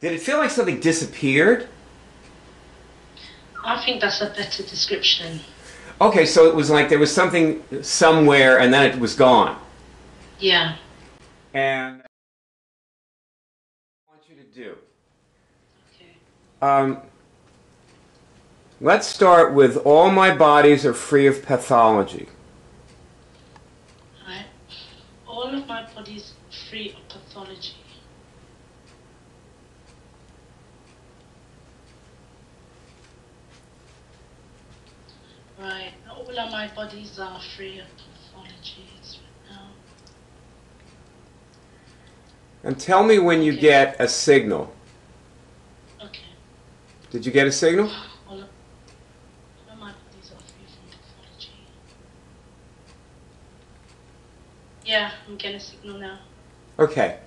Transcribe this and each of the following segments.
Did it feel like something disappeared? I think that's a better description. Okay, so it was like there was something somewhere and then it was gone. Yeah. And what I want you to do. Okay. Let's start with all my bodies are free of pathology. Right. All of my body's free of pathology. Right. All of my bodies are free of pathologies right now. And tell me when you get a signal. Okay. Did you get a signal? All of my bodies are free from pathology. Yeah, I'm getting a signal now. Okay.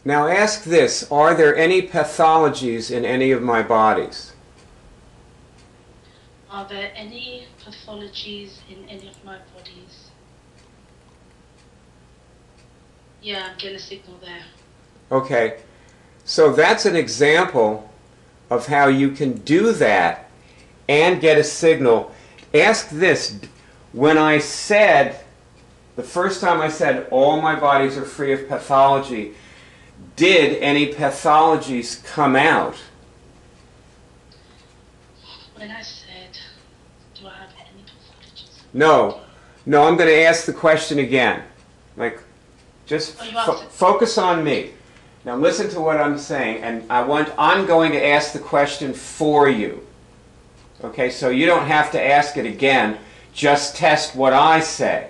Now ask this, are there any pathologies in any of my bodies? Are there any pathologies in any of my bodies? Yeah, I'm getting a signal there. Okay, so that's an example of how you can do that and get a signal. Ask this, when I said, the first time I said all my bodies are free of pathology, did any pathologies come out? When I said, do I have any pathologies? No. No, I'm going to ask the question again. Like, just focus on me. Now listen to what I'm saying, and I'm going to ask the question for you. Okay, so you don't have to ask it again. Just test what I say.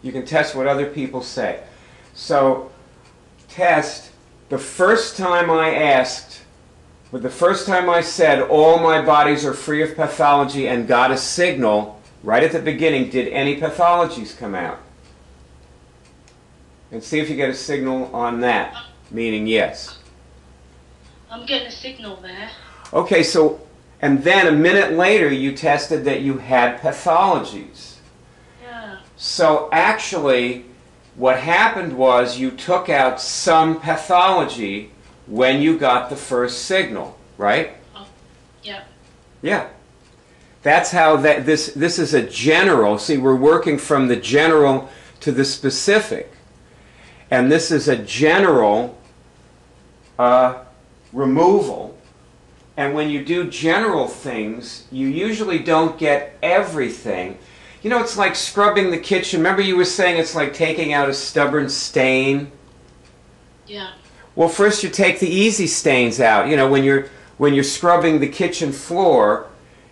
You can test what other people say. So, test the first time I asked, but the first time I said all my bodies are free of pathology and got a signal right at the beginning, did any pathologies come out? And see if you get a signal on that, meaning yes. I'm getting a signal there. Okay, so, and then a minute later you tested that you had pathologies. Yeah. So actually, what happened was you took out some pathology when you got the first signal, right? Oh, yeah. Yeah. That's how this is a general. See, we're working from the general to the specific. And this is a general removal. And when you do general things, you usually don't get everything. You know, it's like scrubbing the kitchen. Remember you were saying it's like taking out a stubborn stain? Yeah. Well, first you take the easy stains out. You know, when you're scrubbing the kitchen floor,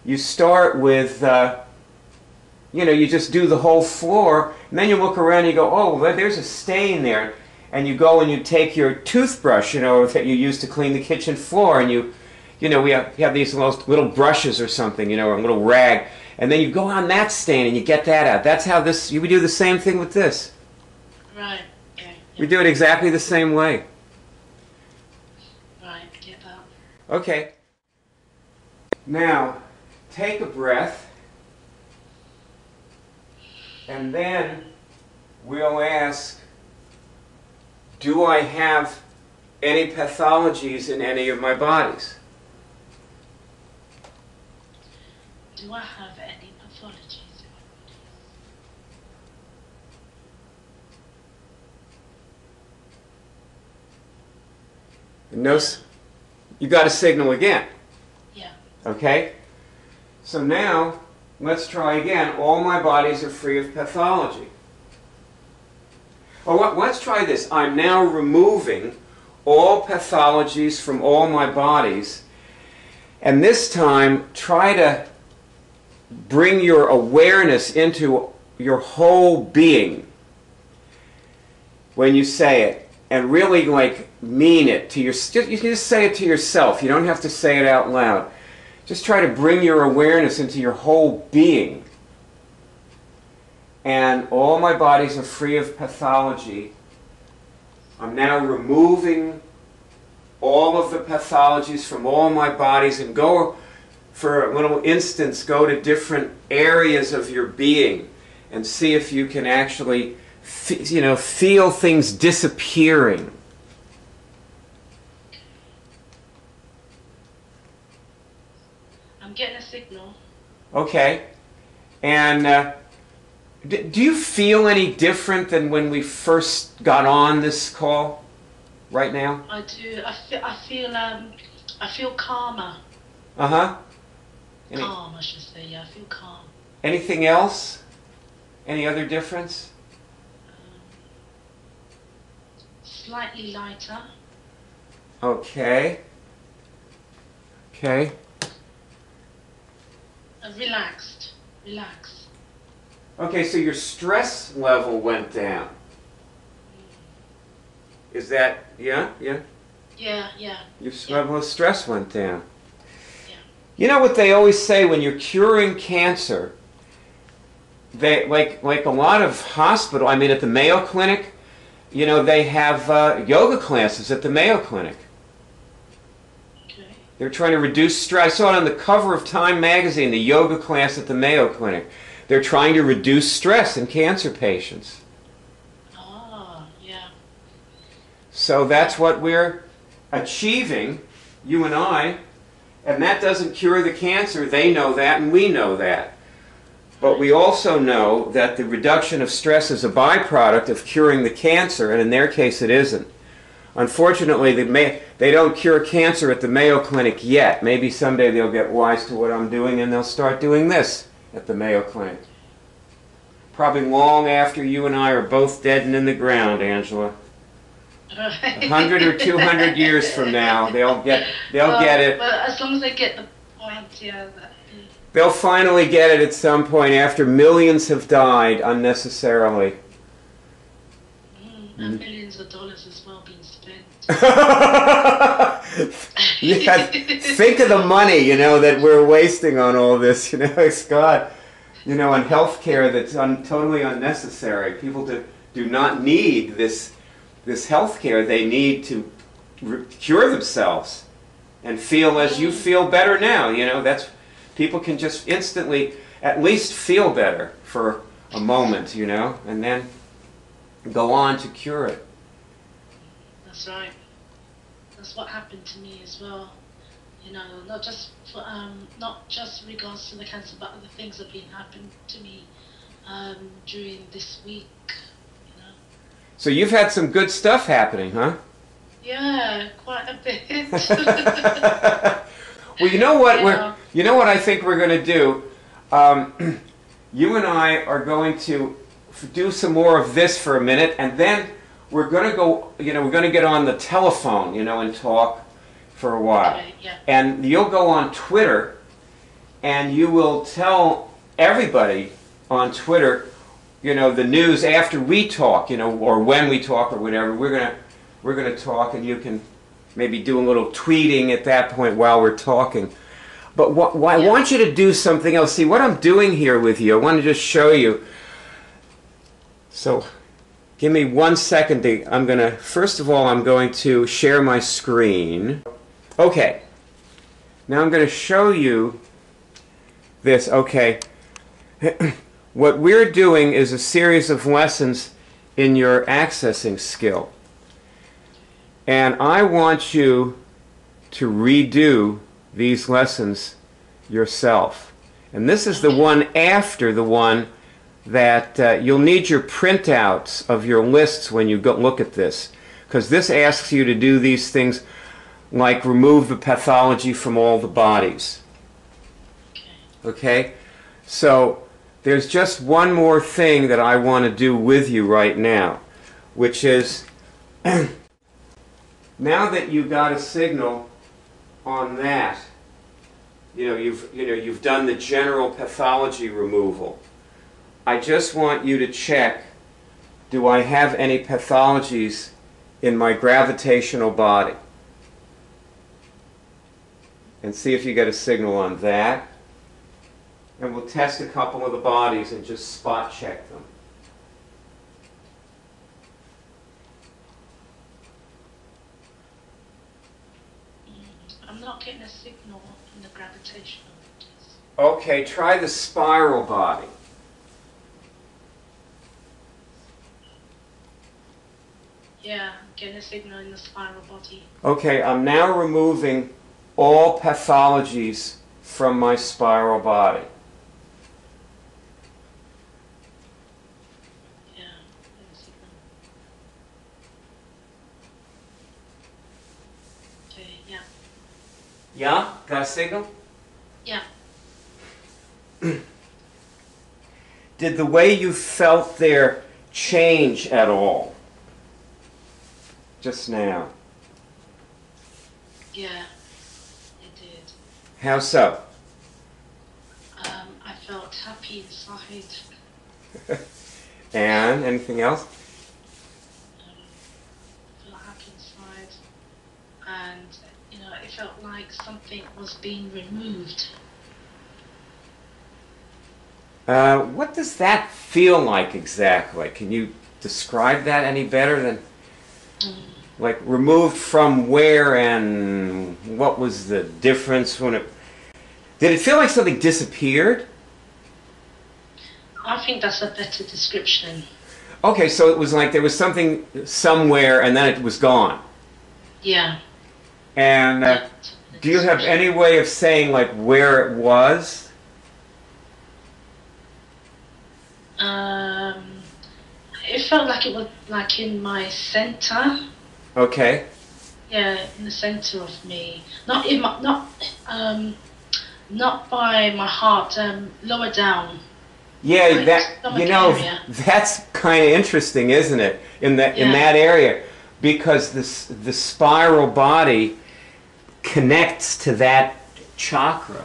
you start with, you know, you just do the whole floor, and then you look around and you go, oh, well, there's a stain there. And you go and you take your toothbrush, you know, that you use to clean the kitchen floor, and you know, you have these little brushes or something, you know, or a little rag. And then you go on that stain and you get that out. That's how we do the same thing with this. Right. Okay. We do it exactly the same way. Right. Get that. Okay. Now, take a breath. And then we'll ask, do I have any pathologies in any of my bodies? Do I have any pathologies in my body? No, you got a signal again. Yeah. Okay? So now, let's try again. All my bodies are free of pathology. Well, let's try this. I'm now removing all pathologies from all my bodies. And this time, try to bring your awareness into your whole being when you say it, and really like mean it to you can just say it to yourself. You don't have to say it out loud. Just try to bring your awareness into your whole being. And all my bodies are free of pathology. I'm now removing all of the pathologies from all my bodies and go for a little instance, go to different areas of your being and see if you can actually, feel things disappearing. I'm getting a signal. Okay. And do you feel any different than when we first got on this call right now? I do. I feel calmer. Uh-huh. Calm, I should say. Yeah, I feel calm. Anything else? Any other difference? Slightly lighter. Okay. Okay. Relaxed. Relaxed. Okay, so your stress level went down. Is that, yeah? Yeah. Your level of stress went down. Yeah. You know what they always say when you're curing cancer? They like a lot of hospital. I mean, at the Mayo Clinic, they have yoga classes at the Mayo Clinic. Okay. They're trying to reduce stress. I saw it on the cover of Time magazine, the yoga class at the Mayo Clinic. They're trying to reduce stress in cancer patients. Yeah. So that's what we're achieving, you and I, and that doesn't cure the cancer. They know that, and we know that. But we also know that the reduction of stress is a byproduct of curing the cancer, and in their case it isn't. Unfortunately, they don't cure cancer at the Mayo Clinic yet. Maybe someday they'll get wise to what I'm doing and they'll start doing this at the Mayo Clinic. Probably long after you and I are both dead and in the ground, Angela. 100 or 200 years from now, they'll get it. Well, as long as they get the point, yeah. They'll finally get it at some point after millions have died unnecessarily. And millions of dollars as well being spent. Yeah, think of the money, that we're wasting on all this, it's God, on health care that's totally unnecessary. People do not need this health care. They need to cure themselves and feel as you feel better now. That's people can just instantly at least feel better for a moment, and then go on to cure it. That's right. That's what happened to me as well. Not just regards to the cancer, but other things have been happening to me during this week. So you've had some good stuff happening, huh? Yeah, quite a bit. Well, you know what I think we're going to do? You and I are going to do some more of this for a minute, and then we're going to go, we're going to get on the telephone, and talk for a while. Okay, yeah. And you'll go on Twitter, and you will tell everybody on Twitter, the news after we talk, or when we talk or whatever. We're going to talk, and you can maybe do a little tweeting at that point while we're talking. But I want you to do something else. See, what I'm doing here with you, I want to just show you. So, give me 1 second. First of all, I'm going to share my screen. Okay. Now I'm going to show you this. Okay. What we're doing is a series of lessons in your accessing skill. And I want you to redo these lessons yourself. And this is the one after the one that you'll need your printouts of your lists when you go look at this. Because this asks you to do these things like remove the pathology from all the bodies. Okay? So there's just one more thing that I want to do with you right now, which is now that you got a signal on that, you've done the general pathology removal. I just want you to check, do I have any pathologies in my gravitational body? And see if you get a signal on that. And we'll test a couple of the bodies and just spot check them. I'm not getting a signal in the gravitational. Okay, try the spiral body. Yeah, I'm getting a signal in the spiral body. Okay, I'm now removing all pathologies from my spiral body. Yeah, getting a signal. Okay, yeah. Yeah? Got a signal? Yeah. Did the way you felt there change at all? Just now. Yeah, it did. How so? I felt happy inside. And anything else? I felt happy inside. And, you know, it felt like something was being removed. What does that feel like exactly? Can you describe that any better than, like, removed from where, and what was the difference when it... Did it feel like something disappeared? I think that's a better description. Okay, so it was like there was something somewhere and then it was gone. Yeah. And do you have any way of saying, like, where it was? It felt like it was like in my center. Okay. Yeah, in the center of me. Not in my, not by my heart. Lower down. Yeah, Like that, you know, area. that's kind of interesting, isn't it? In that area, because the spiral body connects to that chakra.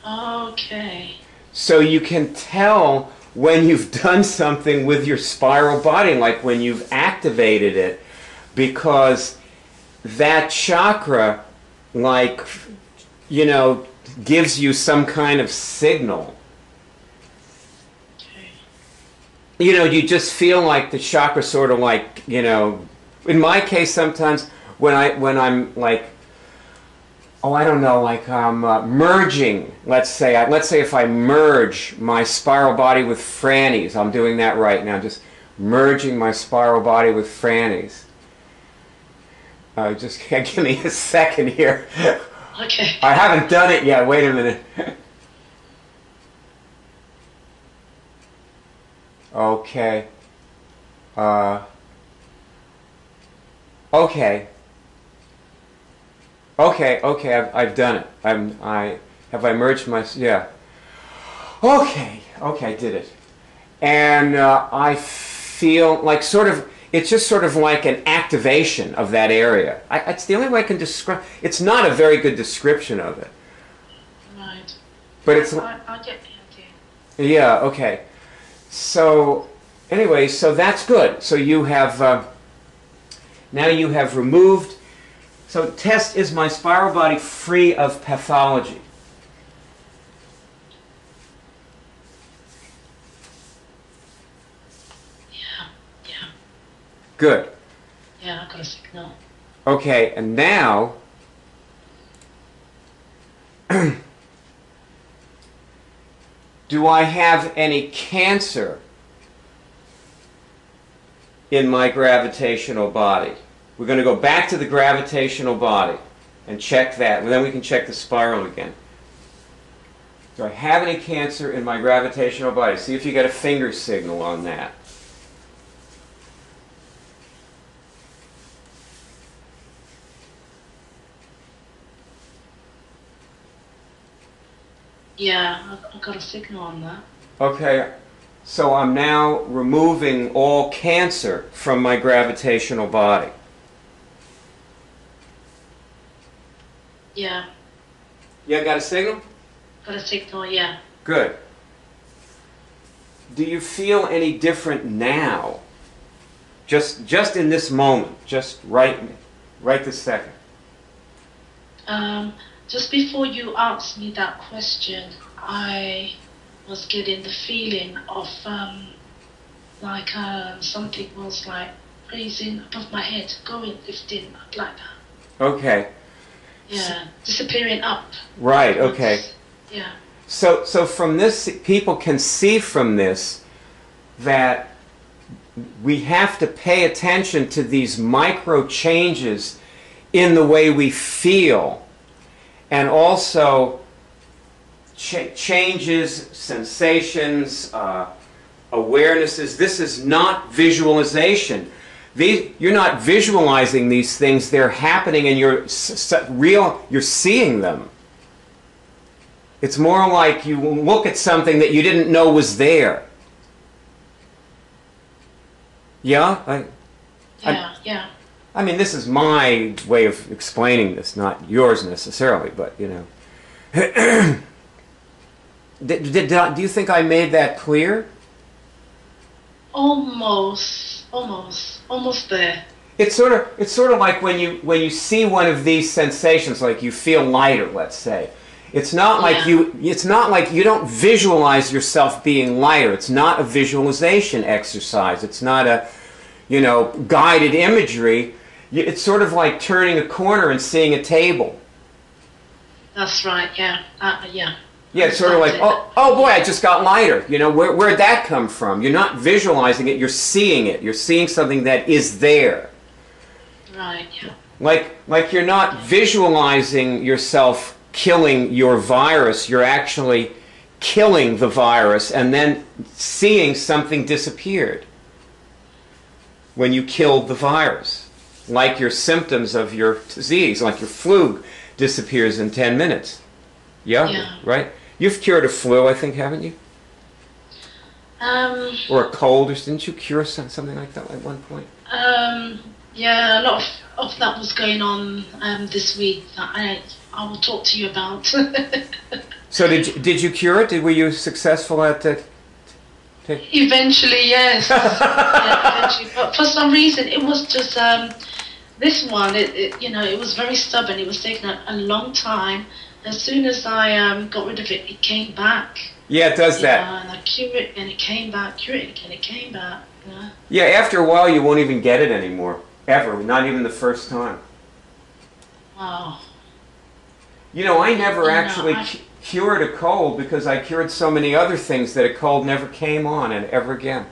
Okay. So you can tell when you've done something with your spiral body, like when you've activated it, because that chakra, like, you know, gives you some kind of signal. Okay. You know, you just feel like the chakra sort of like, you know, in my case sometimes when I'm like, oh, I don't know, like merging, let's say if I merge my spiral body with Franny's, I'm doing that right now, just merging my spiral body with Franny's. Just give me a second here. Okay. I haven't done it yet, wait a minute. Okay. Okay. Okay, I've done it. Have I merged my, yeah. Okay, I did it. And I feel like it's just sort of like an activation of that area. It's the only way I can describe, it's not a very good description of it. Right. But it's, I get the idea. yeah, okay. So, anyway, so that's good. So you have, now you have removed. So test, is my spiral body free of pathology? Yeah. Good. Yeah, I got a signal. Okay, and now do I have any cancer in my gravitational body? We're going to go back to the gravitational body and check that, and then we can check the spiral again. Do I have any cancer in my gravitational body? See if you get a finger signal on that. Yeah, I got a signal on that. Okay, so I'm now removing all cancer from my gravitational body. Yeah. Yeah, got a signal? Got a signal, yeah. Good. Do you feel any different now? Just in this moment, just right this second. Just before you asked me that question, I was getting the feeling of like something was like raising above my head, going, lifting up like that. Okay. Yeah, disappearing up. Right, okay. Yeah. So from this, people can see from this that we have to pay attention to these micro changes in the way we feel, and also changes, sensations, awarenesses. This is not visualization. You're not visualizing these things, they're happening and you're seeing them. It's more like you look at something that you didn't know was there. Yeah? Yeah. I mean, this is my way of explaining this, not yours necessarily, but, you know. Do you think I made that clear? Almost there. It's sort of like when you see one of these sensations, like you feel lighter, let's say. It's not like you don't visualize yourself being lighter. It's not a visualization exercise. It's not a, you know, guided imagery. It's sort of like turning a corner and seeing a table. That's right. Yeah. Yeah. Yeah, it's sort of like, oh boy, I just got lighter. You know, where'd that come from? You're not visualizing it, you're seeing it. You're seeing something that is there. Right, yeah. Like you're not visualizing yourself killing your virus, you're actually killing the virus and then seeing something disappeared when you killed the virus. Like your symptoms of your disease, like your flu disappears in 10 minutes. Yeah. Right? You've cured a flu, I think, haven't you? Or a cold, or didn't you cure something like that at one point? Yeah, a lot of that was going on this week that I will talk to you about. So did you cure it? Were you successful at that? Eventually, yes. Yeah, eventually. But for some reason, it was just this one. It was very stubborn. It was taking a long time. As soon as I got rid of it, it came back. Yeah, it does that. And I cured it, and it came back. Cure it, and it came back. Yeah, after a while, you won't even get it anymore. Ever. Not even the first time. Wow. You know, I never actually cured a cold because I cured so many other things that a cold never came on and ever again.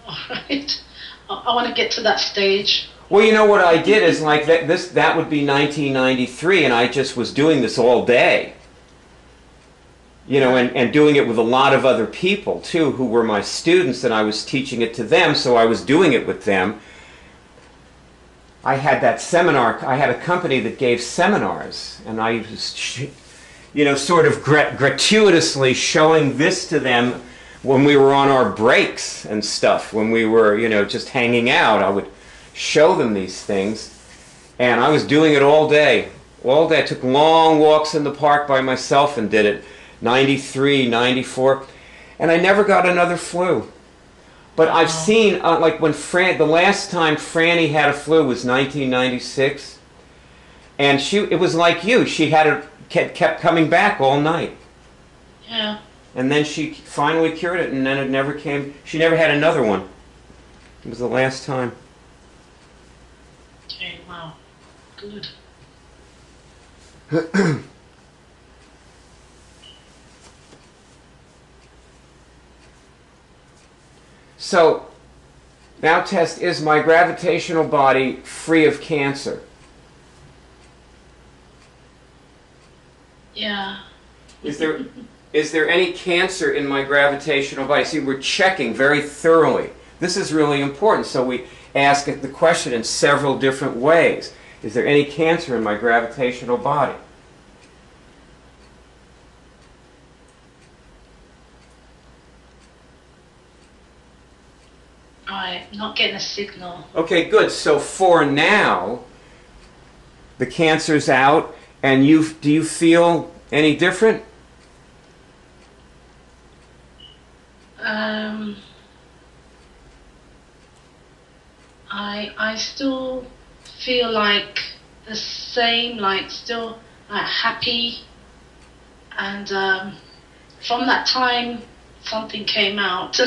All right. I want to get to that stage. Well, you know what I did is like that would be 1993, and I just was doing this all day. You know, and doing it with a lot of other people too, who were my students, and I was teaching it to them, so I was doing it with them. I had that seminar, I had a company that gave seminars, and I was, you know, sort of gratuitously showing this to them when we were on our breaks and stuff, when we were, you know, just hanging out. I would show them these things, and I was doing it all day. All day. I took long walks in the park by myself and did it. 93, 94, and I never got another flu. But I've seen, like when the last time Franny had a flu was 1996, and it was like you. She kept coming back all night. Yeah. And then she finally cured it, and then it never came. She never had another one. It was the last time. Okay, wow. Good. So, now test, is my gravitational body free of cancer? Yeah. Is there any cancer in my gravitational body? See, we're checking very thoroughly. This is really important, so we ask the question in several different ways. Is there any cancer in my gravitational body? Alright, not getting a signal. Okay, good. So for now, the cancer's out, and do you feel any different? I still feel like the same, like still happy, and from that time something came out.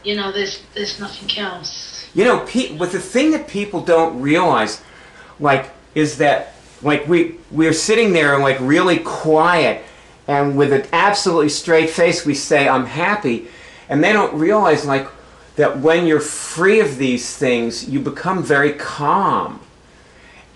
You know, there's nothing else. You know, but the thing that people don't realize, like, is that, like, we're sitting there and like really quiet, and with an absolutely straight face we say, I'm happy. And they don't realize like that when you're free of these things, you become very calm.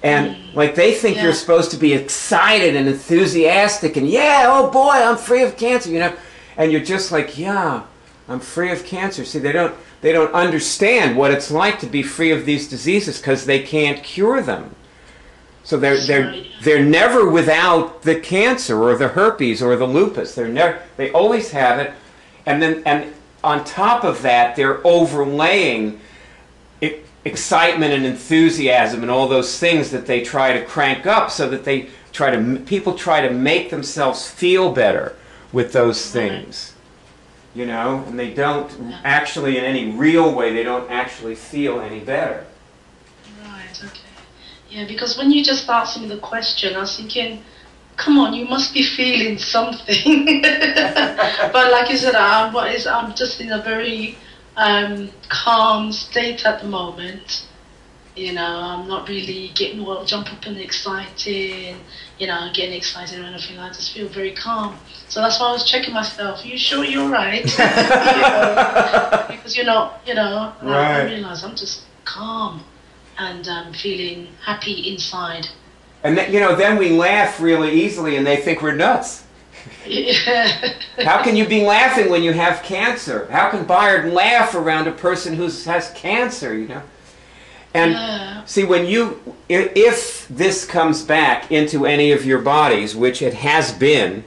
And like they think you're supposed to be excited and enthusiastic and yeah, oh boy, I'm free of cancer, you know. And you're just like, yeah, I'm free of cancer. See, they don't understand what it's like to be free of these diseases because they can't cure them. So they're never without the cancer or the herpes or the lupus. They always have it, and on top of that, they're overlaying excitement and enthusiasm and all those things that they try to crank up, so that people try to make themselves feel better with those things, you know, and they don't actually, in any real way, they don't actually feel any better. Right. Okay. Yeah, because when you just asked me the question, I was thinking, come on, you must be feeling something. But like you said, I'm just in a very calm state at the moment. You know, I'm not really getting all jump up and excited, you know, getting excited or anything. I just feel very calm. So that's why I was checking myself. Are you sure you're right? You know, because you're not, you know, right. I realize I'm just calm and feeling happy inside. And then, you know, then we laugh really easily and they think we're nuts. Yeah. How can you be laughing when you have cancer? How can Bayard laugh around a person who has cancer, you know? And see, if this comes back into any of your bodies, which it has been,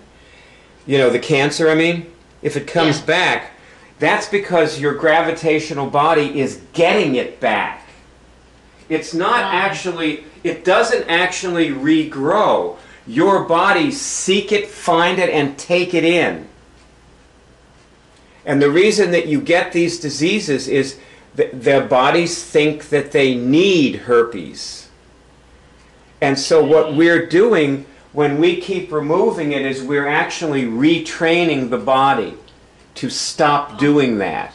you know, the cancer, I mean, if it comes back, that's because your gravitational body is getting it back. It's not actually, it doesn't actually regrow. Your bodies seek it, find it, and take it in. And the reason that you get these diseases is their bodies think that they need herpes. And so what we're doing when we keep removing it is we're actually retraining the body to stop doing that.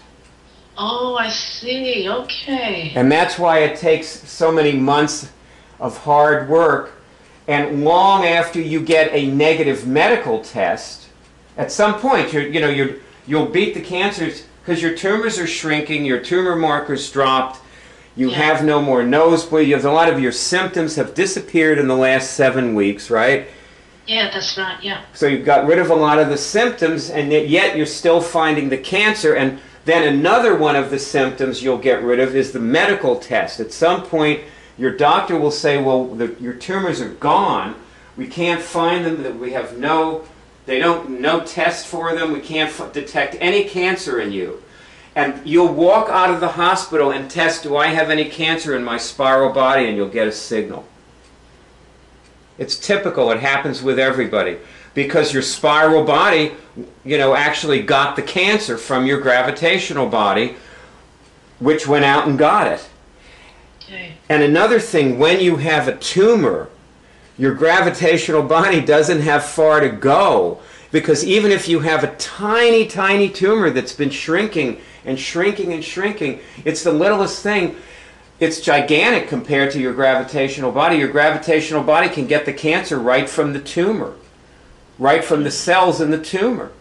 Oh, I see. Okay. And that's why it takes so many months of hard work. And long after you get a negative medical test, at some point you'll beat the cancers because your tumors are shrinking, your tumor markers dropped, you have no more nosebleed, a lot of your symptoms have disappeared in the last 7 weeks, right? Yeah, that's right, yeah. So you've got rid of a lot of the symptoms, and yet you're still finding the cancer. And then another one of the symptoms you'll get rid of is the medical test. At some point, your doctor will say, well, your tumors are gone. We can't find them. We have no test for them. We can't detect any cancer in you. And you'll walk out of the hospital and test, do I have any cancer in my spiral body? And you'll get a signal. It's typical. It happens with everybody. Because your spiral body, you know, actually got the cancer from your gravitational body, which went out and got it. Okay. And another thing, when you have a tumor, your gravitational body doesn't have far to go. Because even if you have a tiny, tiny tumor that's been shrinking and shrinking and shrinking, it's the littlest thing. It's gigantic compared to your gravitational body. Your gravitational body can get the cancer right from the tumor, right from the cells in the tumor.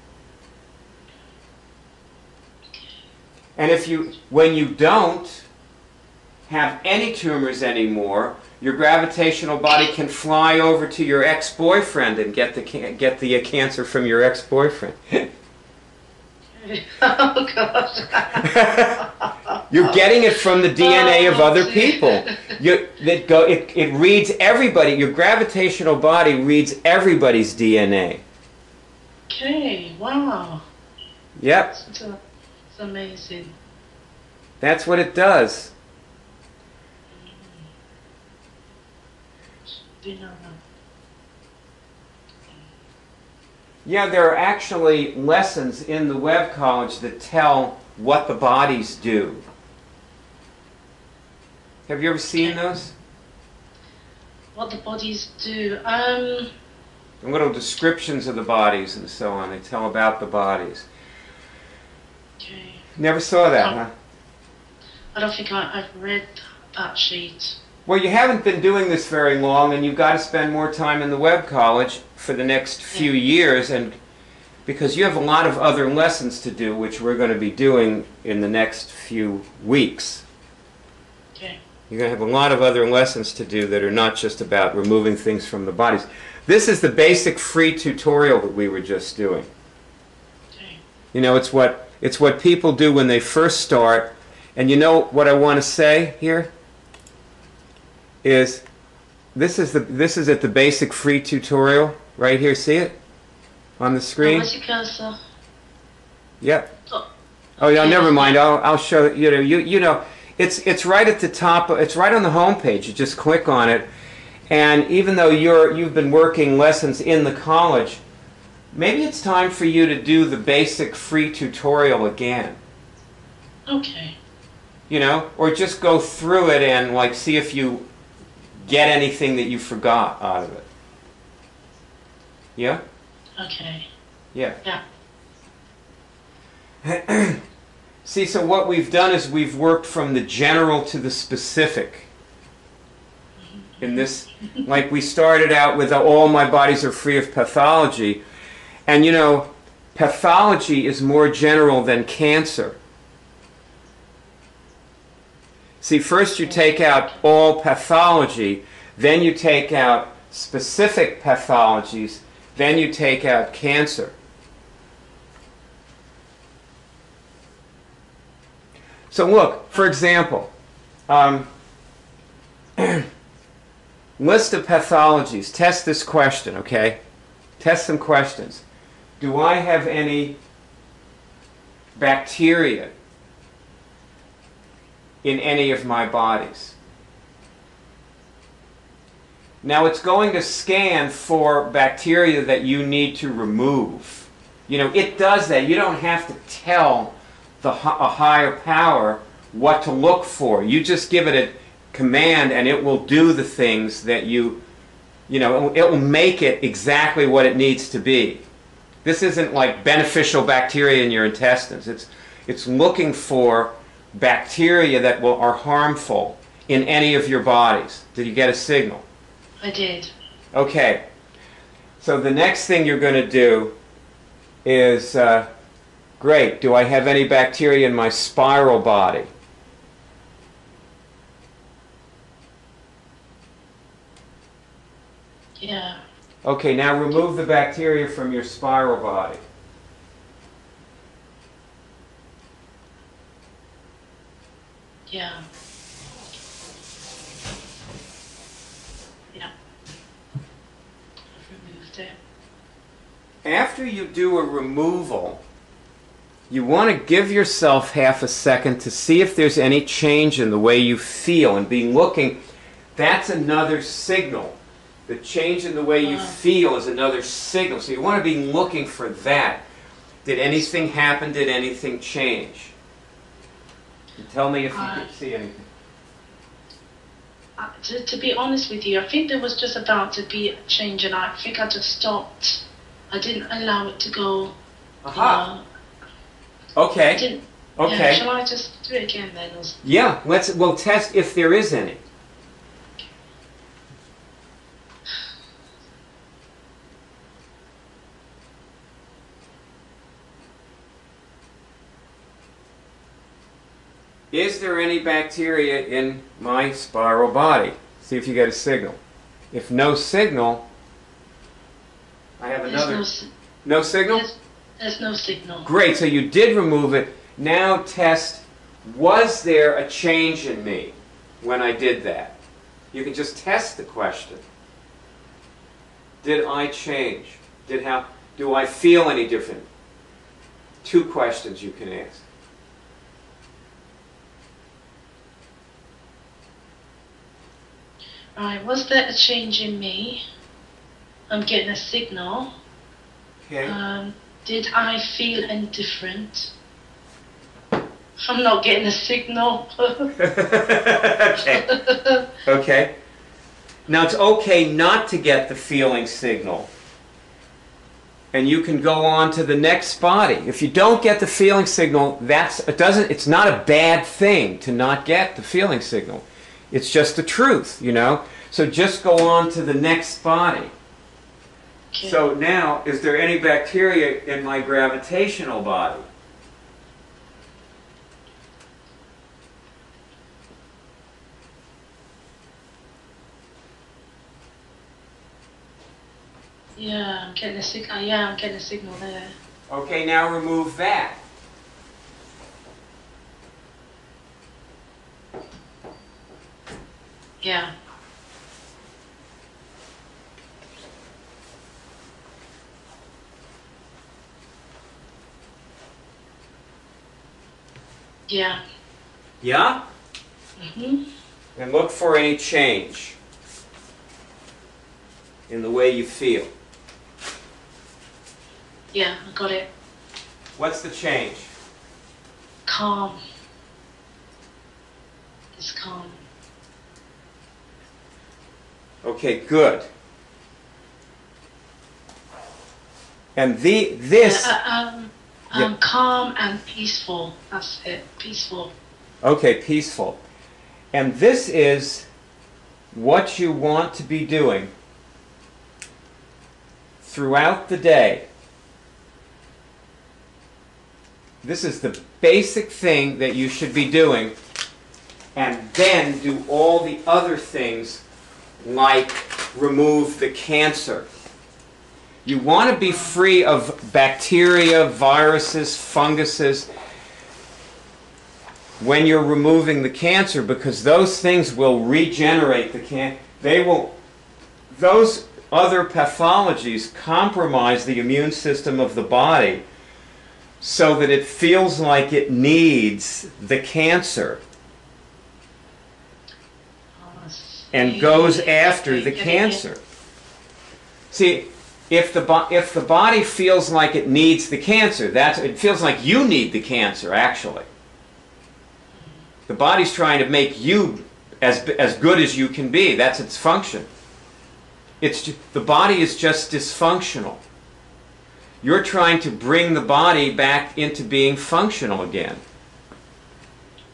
And when you don't have any tumors anymore, your gravitational body can fly over to your ex-boyfriend and get the cancer from your ex-boyfriend. Oh, God. You're getting it from the DNA of other people. It reads everybody. Your gravitational body reads everybody's DNA. Okay, wow. Yep. It's amazing. That's what it does. Yeah, there are actually lessons in the web college that tell what the bodies do. Have you ever seen those? What the bodies do? Little descriptions of the bodies and so on. They tell about the bodies. Okay. Never saw that, huh? I don't think I've read that sheet. Well, you haven't been doing this very long, and you've got to spend more time in the web college for the next few years, and because you have a lot of other lessons to do, which we're going to be doing in the next few weeks. Okay. You're going to have a lot of other lessons to do that are not just about removing things from the bodies. This is the basic free tutorial that we were just doing. Okay. You know, it's what people do when they first start. And you know what I want to say here is this is at the basic free tutorial right here. See it on the screen? Where's your cursor? Yep. Oh, Oh, yeah, okay. never mind. I'll show you. You know, it's right at the top. It's right on the home page. You just click on it, and even though you've been working lessons in the college, maybe it's time for you to do the basic free tutorial again. Okay. You know, or just go through it and like see if you get anything that you forgot out of it. Yeah? Okay. Yeah. Yeah. See, so what we've done is we've worked from the general to the specific. In this, like we started out with all my bodies are free of pathology. And you know, pathology is more general than cancer. See, first you take out all pathology, then you take out specific pathologies, then you take out cancer. So look, for example, list of pathologies. Test this question, okay? Test some questions. Do I have any bacteria in any of my bodies? Now it's going to scan for bacteria that you need to remove. You know, it does that. You don't have to tell a higher power what to look for. You just give it a command and it will do the things that you know, it will make it exactly what it needs to be. This isn't like beneficial bacteria in your intestines. It's looking for bacteria that are harmful in any of your bodies. Did you get a signal? I did. Okay. So the next thing you're going to do is, great, do I have any bacteria in my spiral body? Yeah. Okay, now remove the bacteria from your spiral body. Yeah. Yeah. I've removed it. After you do a removal, you want to give yourself half a second to see if there's any change in the way you feel and be looking. That's another signal. The change in the way you feel is another signal. So you want to be looking for that. Did anything happen? Did anything change? Tell me if you could see anything. To be honest with you, I think there was just about to be a change, and I think I just stopped. I didn't allow it to go. Aha. Okay. Okay. Yeah, shall I just do it again then? Yeah. We'll test if there is any. Is there any bacteria in my spiral body? See if you get a signal. If no signal, I have another. No signal? There's no signal. Great, so you did remove it. Now test, was there a change in me when I did that? You can just test the question. Did I change? Do I feel any different? Two questions you can ask. Right, was there a change in me? I'm getting a signal. Okay. Did I feel any different? I'm not getting a signal. Okay. Okay. Now it's okay not to get the feeling signal. And you can go on to the next body. If you don't get the feeling signal, it's not a bad thing to not get the feeling signal. It's just the truth, you know. So just go on to the next body. Okay. So now, is there any bacteria in my gravitational body? Yeah, I'm getting a signal. Yeah, I'm getting a signal there. Okay, now remove that. Yeah. Yeah. Yeah? Mhm. And look for any change in the way you feel. Yeah, I got it. What's the change? Calm. It's calm. Okay, good. And this... Yeah. Calm and peaceful. That's it. Peaceful. Okay, peaceful. And this is what you want to be doing throughout the day. This is the basic thing that you should be doing, and then do all the other things like remove the cancer. You want to be free of bacteria, viruses, funguses when you're removing the cancer, because those things will regenerate the cancer. Those other pathologies compromise the immune system of the body so that it feels like it needs the cancer and goes after the cancer. See, if the body feels like it needs the cancer, it feels like you need the cancer, actually. The body's trying to make you as good as you can be. That's its function. The body is just dysfunctional. You're trying to bring the body back into being functional again.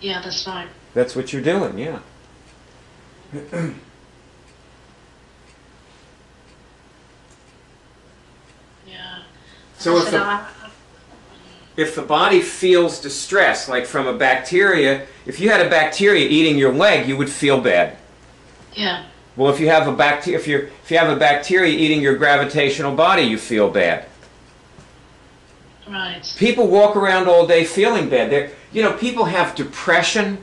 Yeah, that's right. That's what you're doing, yeah. Yeah. So if the body feels distress, like from a bacteria, if you had a bacteria eating your leg, you would feel bad. Yeah. Well, if you have a bacteria eating your gravitational body, you feel bad. Right. People walk around all day feeling bad. People have depression.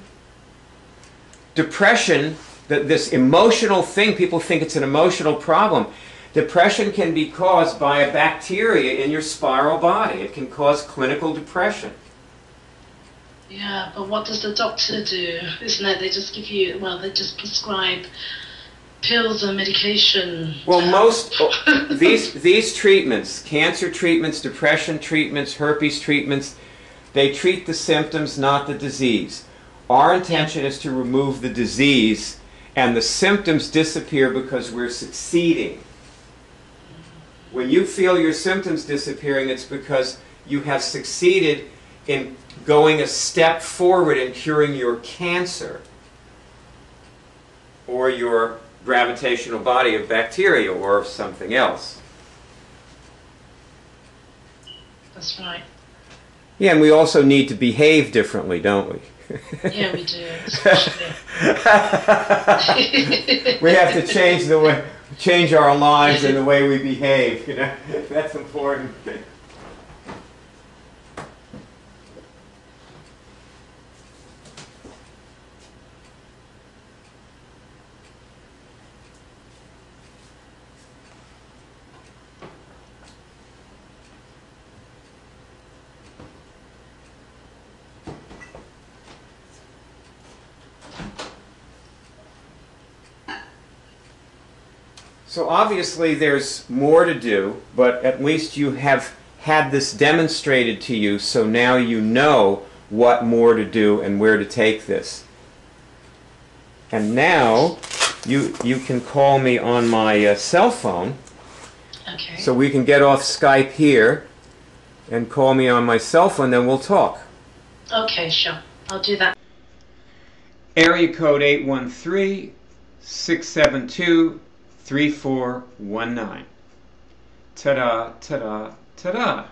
Depression, this emotional thing, people think it's an emotional problem. Depression can be caused by a bacteria in your spiral body. It can cause clinical depression. Yeah, but what does the doctor do? Isn't it? They just give you, they just prescribe pills and medication. Well, these treatments, cancer treatments, depression treatments, herpes treatments, they treat the symptoms, not the disease. Our intention is to remove the disease, and the symptoms disappear because we're succeeding. When you feel your symptoms disappearing, it's because you have succeeded in going a step forward in curing your cancer or your gravitational body of bacteria or of something else. That's right. Yeah, and we also need to behave differently, don't we? Yeah, we do. We have to change our lives and the way we behave. That's important. So obviously there's more to do, but at least you have had this demonstrated to you, so now you know what more to do and where to take this. And now you can call me on my cell phone. Okay. So we can get off Skype here and call me on my cell phone, then we'll talk. Okay, sure. I'll do that. area code 813-672-3419. Ta-da, ta-da, ta-da.